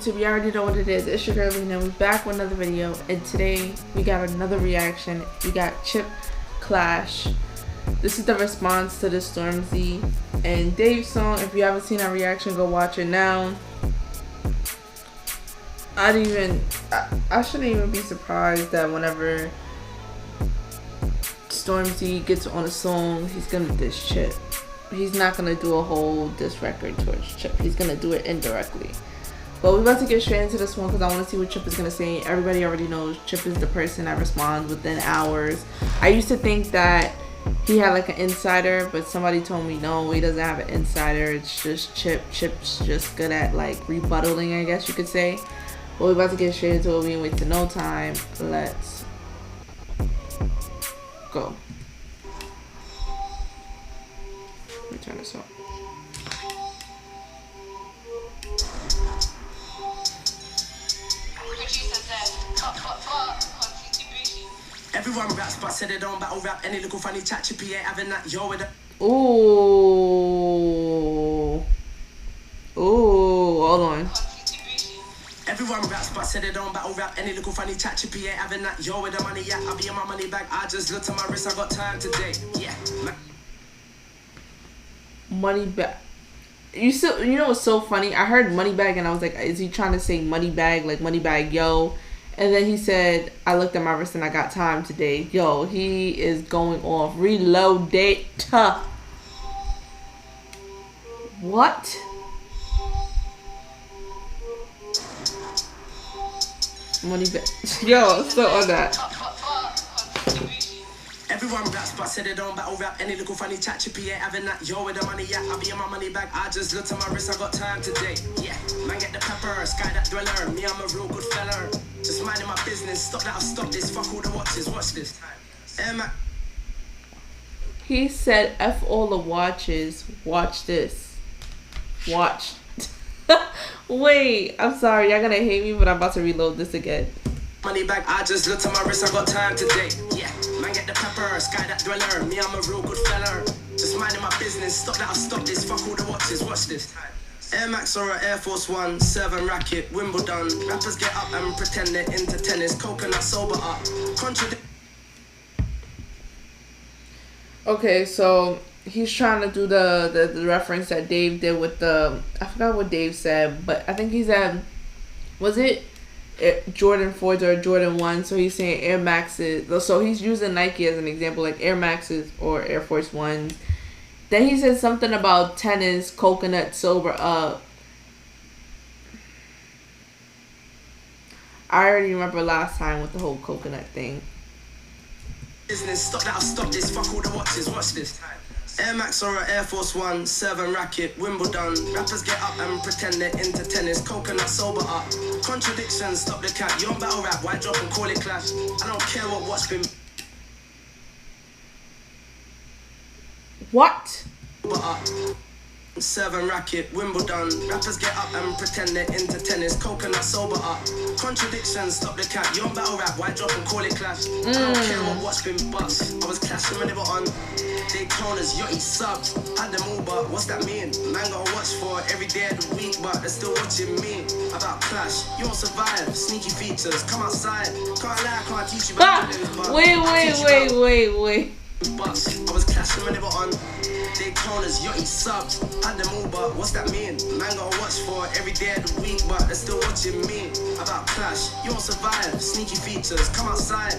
YouTube? You already know what it is. It's your girl Linaaa. We're back with another video, and today we got another reaction. We got Chip Clash. This is the response to the Stormzy and Dave song. If you haven't seen our reaction, go watch it now. I shouldn't even be surprised that whenever Stormzy gets on a song, he's gonna diss Chip. He's not gonna do a whole diss record towards Chip. He's gonna do it indirectly. But we're about to get straight into this one because I want to see what Chip is gonna say. Everybody already knows Chip is the person that responds within hours. I used to think that he had like an insider, but somebody told me no, he doesn't have an insider. It's just Chip. Chip's just good at like rebuttaling, I guess you could say. But we're about to get straight into it. We ain't wasting no time. Let's go. Let me turn this on. Everyone raps, but said they don't battle rap. Any little funny chat, Chippy ain't having that. Yo with a. Ooh, hold on. Everyone raps, but said they don't battle rap. Any little funny chat, Chippy ain't having that. Yo with the money, yeah, I'll be in my money bag. I just looked at my wrist, I got time today. Yeah. Money bag. You know what's so funny? I heard money bag and I was like, is he trying to say money bag, like money bag, yo? And then he said, I looked at my wrist and I got time today. Yo, he is going off. Reload data. What? Money bag. Yo, so on that. Everyone raps, but said they don't battle rap. Any little funny chat, Chippy ain't having that. Yo with the money, yeah, I'll be in my money bag. I just looked at my wrist, I got time today. Yeah, man, get the pepper, sky that dweller. Me, I'm a real good fella. Just minding my business. Stop that, I'll stop this. Fuck all the watches, watch this. He said, F all the watches. Watch this. Watch. Wait, I'm sorry, y'all gonna hate me, but I'm about to reload this again. Money bag, I just looked at my wrist, I got time today. Yeah, man, get the pepper, sky that dweller. Me, I'm a real good fella. Just minding my business. Stop that, I'll stop this. Fuck all the watches, watch this. Air Max or an Air Force One, 7 racket, Wimbledon. Rappers get up and pretend they're into tennis. Coconut sober up. Okay, so he's trying to do the reference that Dave did with the, I forgot what Dave said, but I think he said, was it Jordan 4s or Jordan 1? So he's saying Air Maxes. So he's using Nike as an example, like Air Maxes or Air Force 1s. Then he said something about tennis, coconut, sober up. I already remember last time with the whole coconut thing. Business, stop that, I'll stop this. Fuck all the watches, watch this. Air Max or an Air Force One, 7 racket, Wimbledon. Rappers get up and pretend they're into tennis. Coconut sober up. Contradictions, stop the cat. You on battle rap, why drop and call it clash? I don't care what watch been. What? 7 racket, Wimbledon. Rappers get up and pretend they're into tennis. Coconut sober up. Contradictions, stop the cat. You on battle rap, why drop and call it clash? I don't care what watch been bust. I was clashing when they were on Daytona's yachty subs. Had them all, but what's that mean? Man gotta watch for every day of the week, but they're still watching me. About clash, you won't survive. Sneaky features, come outside. Can't lie, can't teach you about Wait. Bus. I was clashing when they were on Daytona's yachty subs. Had them all, but what's that mean? Man gotta watch for every day of the week, but they're still watching me. About clash, you won't survive. Sneaky features, come outside.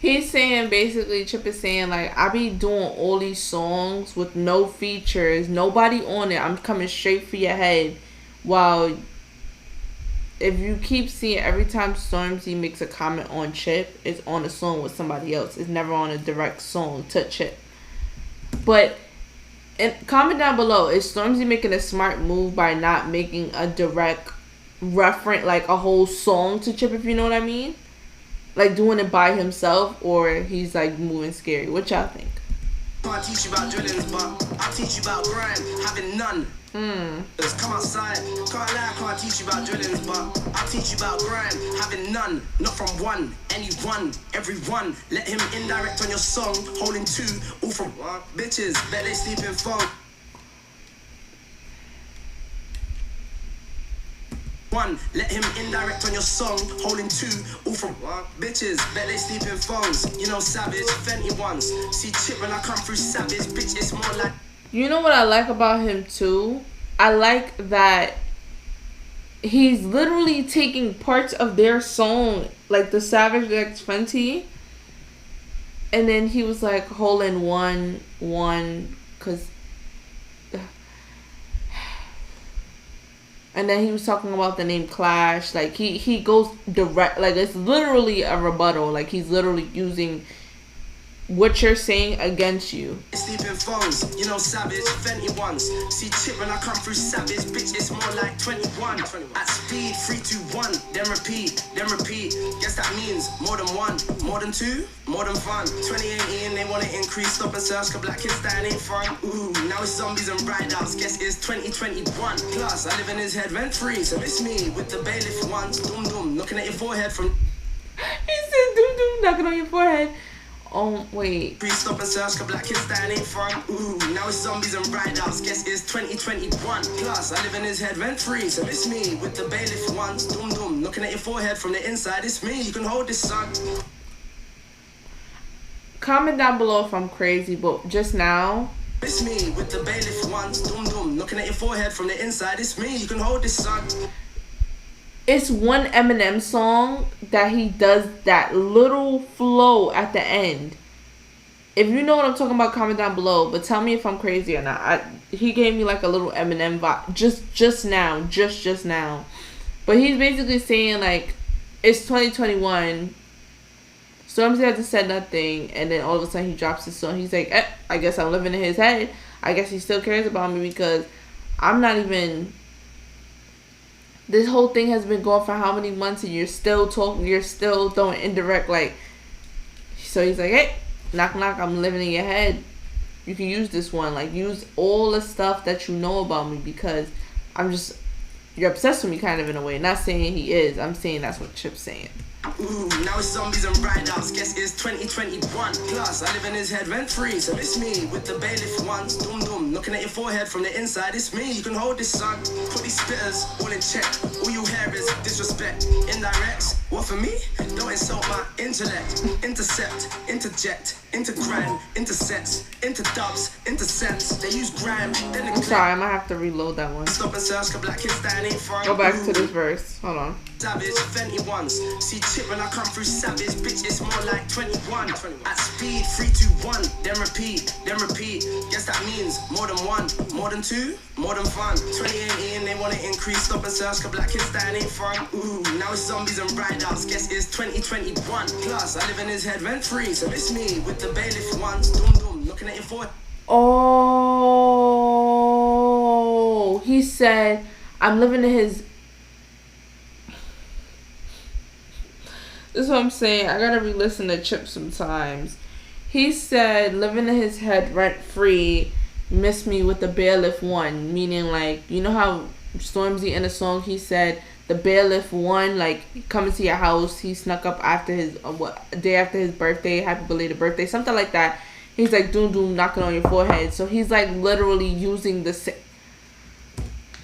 He's saying, basically, Chip is saying, like, I be doing all these songs with no features, nobody on it. I'm coming straight for your head. While if you keep seeing every time Stormzy makes a comment on Chip, it's on a song with somebody else. It's never on a direct song to Chip. But, and comment down below, is Stormzy making a smart move by not making a direct reference, like a whole song to Chip, if you know what I mean? Like doing it by himself, or he's like moving scary? What y'all think? Can't teach you about drillings, but I'll teach you about grind, having none. Come outside, can't lie, can't teach you about drillings, but I'll teach you about grind, having none. Not from one, anyone, everyone. Let him indirect on your song, holding 2, all from bitches, bet they sleep in phone. One, let him indirect on your song. Holding two, all from bitches. Bet they sleep in phones. You know, savage, Fenty ones. See chip when I come through savage. Bitch, it's more like. You know what I like about him too? I like that he's literally taking parts of their song, like the Savage X Fenty, and then he was like holding one, cause. And then he was talking about the name Clash. Like, he goes direct. Like, it's literally a rebuttal. Like, he's literally using what you're saying against you. Sleeping phones, you know, savage, Fenty ones. See chip when I come through savage, bitch, it's more like 21. At speed, 3, 2, 1, then repeat. Guess that means more than one, more than two, more than fun. 2018, they want to increase, stop and search, cause black kids dying ain't fun. Ooh, now it's zombies and ride-outs, guess it's 2021. Plus, I live in his head rent-free, so it's me with the bailiff ones. Doom doom, knocking at your forehead from. He said doom doom, knocking on your forehead. Oh, wait. Please stop and search, cause black kids dying ain't fun. Ooh, now it's zombies and ride-outs, guess it's 2021. Plus, I live in his head rent-free, so it's me with the bailiff ones. Doom doom, knocking at your forehead from the inside, it's me, you can hold this, son. Comment down below if I'm crazy, but just now. It's me with the bailiff ones. Doom doom, knocking at your forehead from the inside, it's me, you can hold this, son. It's one Eminem song that he does that little flow at the end. If you know what I'm talking about, comment down below. But tell me if I'm crazy or not. He gave me like a little Eminem vibe just now. But he's basically saying like, it's 2021. Stormzy hasn't said nothing, and then all of a sudden he drops his song. He's like, I guess I'm living in his head. I guess he still cares about me because I'm not even. This whole thing has been going for how many months and you're still talking, you're still throwing indirect, like, so he's like, hey, knock, I'm living in your head. You can use this one. Like, use all the stuff that you know about me because you're obsessed with me kind of in a way. Not saying he is. I'm saying that's what Chip's saying. Ooh, now it's zombies and ride-outs, guess it's 2021. Plus, I live in his head rent-free, so it's me with the bailiff ones. Doom doom, knocking at your forehead from the inside, it's me, you can hold this, son. Put these spitters all in check. All you hear is disrespect. Indirects, what for me? Don't insult my intellect. Intercept, interject, intergram, intersects, interdubs, intercepts. They use grime, then I'm sorry, I'm gonna have to reload that one. Stop and search, cause black kids dying ain't fun. Go back to this verse. Hold on. Savage, Fenty ones. See chip when I come through savage, bitch, it's more like 21. At speed, 3, 2, 1, then repeat. Guess that means more than one, more than two, more than fun. 2018, they want to increase, stop and search, cause black kids dying ain't fun. Ooh, now it's zombies and ride-outs, guess it's 2021. Plus, I live in his head rent-free, so it's me with the bailiff ones. Doom doom, looking at your forehead. Oh, he said, I'm living in his. This is what I'm saying. I gotta re-listen to Chip sometimes. He said, living in his head rent free, miss me with the bailiff one. Meaning, like, you know how Stormzy in a song he said, the bailiff one, like, coming to your house. He snuck up after his, day after his birthday, happy belated birthday, something like that. He's like, doom doom, knocking on your forehead. So he's like literally using the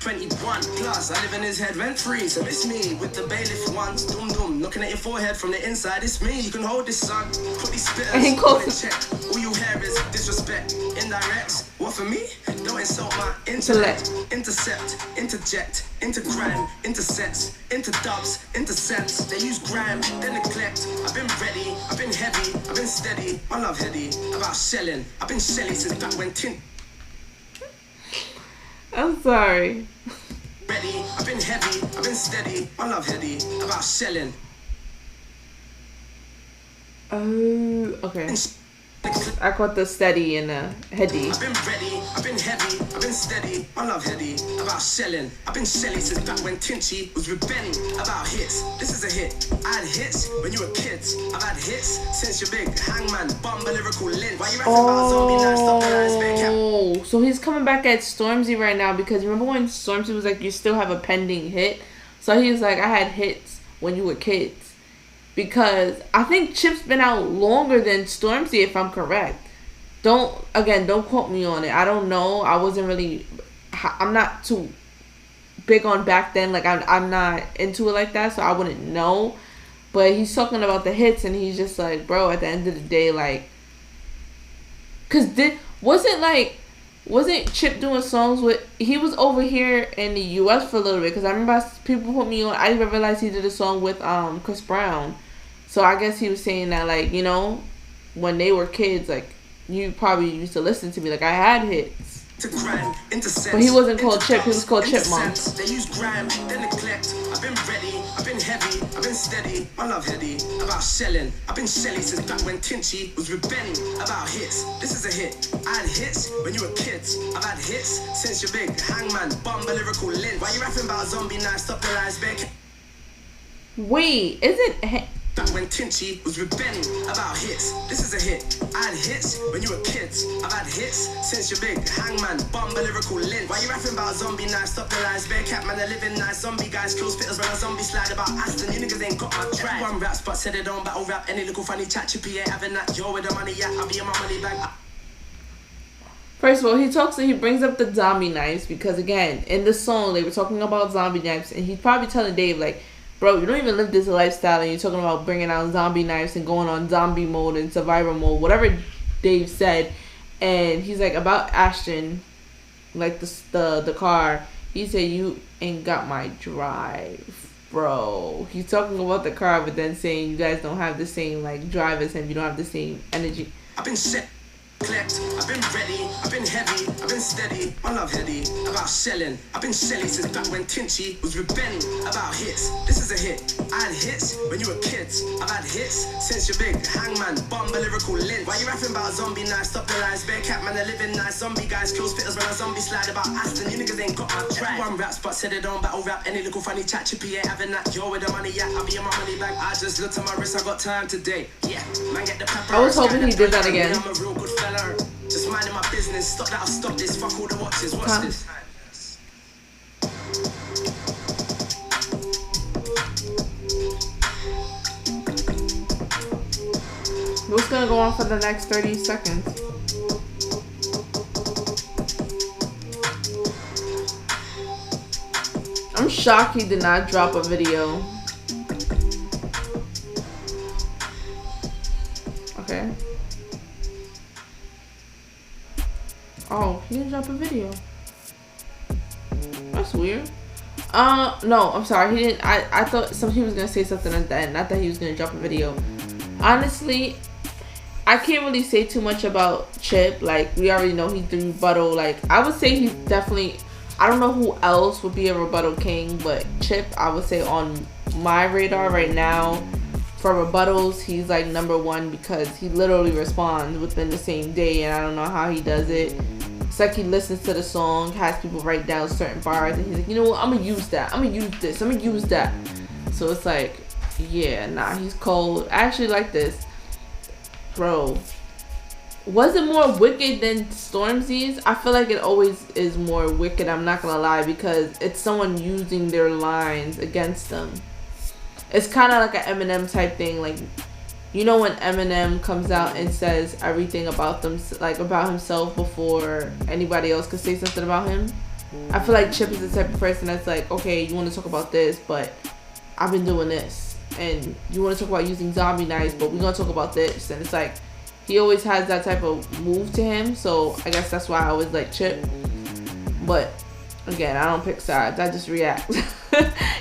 21 plus, I live in his head rent-free, so it's me with the bailiff ones. Doom doom, looking at your forehead from the inside, it's me, you can hold this, son. Put these spitters all in check. All you hear is disrespect. Indirects, what for me? Don't insult my intellect. Intercept, interject, intergram, intersects, interdubs, intercepts. They use grime, then neglect. I've been ready, I've been heavy, I've been steady. My love heady, about shelling. I've been shelly since back when tin. I'm sorry. Ready, I've been heavy, I've been steady. My love heady, about shelling. Oh, okay. I caught the steady and the heady. I've been ready, I've been heavy, I've been steady. My love heady, about shelling. I've been shelly since back when Tinchy was with Benny. About hits, this is a hit. I had hits when you were kids. I've had hits since you're big. Hangman, Bumble, lyrical lint. Why you rapping about zombie lines? Stop the lines, man. Oh, so he's coming back at Stormzy right now because remember when Stormzy was like, you still have a pending hit? So he was like, I had hits when you were kids. Because I think Chip's been out longer than Stormzy, if I'm correct. Don't quote me on it. I don't know. I'm not too big on back then. Like I'm not into it like that, so I wouldn't know. But he's talking about the hits, and he's just like, bro, at the end of the day, like, cause wasn't Chip doing songs with? He was over here in the U.S. for a little bit, cause I remember people put me on. I didn't even realize he did a song with Chris Brown. So I guess he was saying that, like, you know, when they were kids, like, you probably used to listen to me, like I had hits. But he wasn't called Chip, he was called Chipmunk. They use grime, then neglect. I've been ready, I've been heavy, I've been steady. I love heady about shelling. I've been shelly since back when Tinchy was with Benny. About hits, this is a hit. I had hits when you were kids. I've had hits since you're big. Hangman, bomber, lyrical lint. Why you rapping about zombie night? Stop the lies, big. Wait, is it? Back when Tinchy was with Benny. About hits, this is a hit. I had hits when you were kids. I've had hits since you're big. Hangman, bomber, lyrical lint. Why you rapping about zombie night? Stop the lies, bear cat man, they're living nice. Zombie guys, close fitters when a zombie slide about Aston. You niggas ain't got my track. One raps, but said they don't battle rap. Any little funny chat, chippy ain't having that. Yo, with the money, yeah, I'll be in my money bag. First of all, he brings up the zombie knives because, again, in the song, they were talking about zombie knives, and he's probably telling Dave, like, bro, you don't even live this lifestyle, and you're talking about bringing out zombie knives and going on zombie mode and survivor mode, whatever Dave said. And he's like, about Ashton, like the car, he said, you ain't got my drive, bro. He's talking about the car, but then saying you guys don't have the same, like, drive as him. You don't have the same energy. I've been set. I've been ready, I've been heavy, I've been steady. I love heady about shelling. I've been shelly since back when Tinchy was with Benny. About hits, this is a hit. I had hits when you were kids. I've had hits since you're big. Hangman, bomber, lyrical lint. Why you rapping about zombie night? Stop the lies, bear cat man, they're living nice. Zombie guys, close fitters when a zombie slide about Aston. You niggas ain't got my track. One raps, but said they don't battle rap. Any little funny chat, chippy ain't having that. Yo, with the money, yeah, I'll be in my money bag. I just looked at my wrist, I got time today. Yeah, man, get the pepper. I was hoping he did that again. I'm a real good fella. Just minding my business. Stop that, I'll stop this. Fuck all the watches. Watch this. What's gonna go on for the next 30 seconds? I'm shocked he did not drop a video. Okay. Oh, he didn't drop a video. That's weird. No, I'm sorry. He didn't. I thought he was gonna say something at the end. Not that he was gonna drop a video. Honestly, I can't really say too much about Chip. Like, we already know he's the rebuttal. Like, I would say he's definitely. I don't know who else would be a rebuttal king, but Chip, I would say on my radar right now for rebuttals, he's like number one because he literally responds within the same day, and I don't know how he does it. It's like he listens to the song, has people write down certain bars, and he's like, you know what, I'm gonna use that. I'm gonna use this. I'm gonna use that. So it's like, yeah, nah, he's cold. I actually like this. Bro, was it more wicked than Stormzy's? I feel like it always is more wicked, I'm not gonna lie, because it's someone using their lines against them. It's kind of like an Eminem type thing. Like, you know when Eminem comes out and says everything about them, like about himself before anybody else could say something about him? I feel like Chip is the type of person that's like, okay, you want to talk about this, but I've been doing this. And you want to talk about using zombie knives, but we're going to talk about this. And it's like, he always has that type of move to him. So I guess that's why I always like Chip. But again, I don't pick sides. I just react.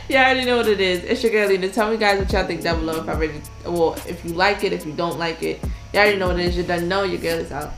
You already know what it is. It's your girl Lina. Tell me guys what y'all think down below. If you like it, if you don't like it. You already know what it is. You done know your girl is out.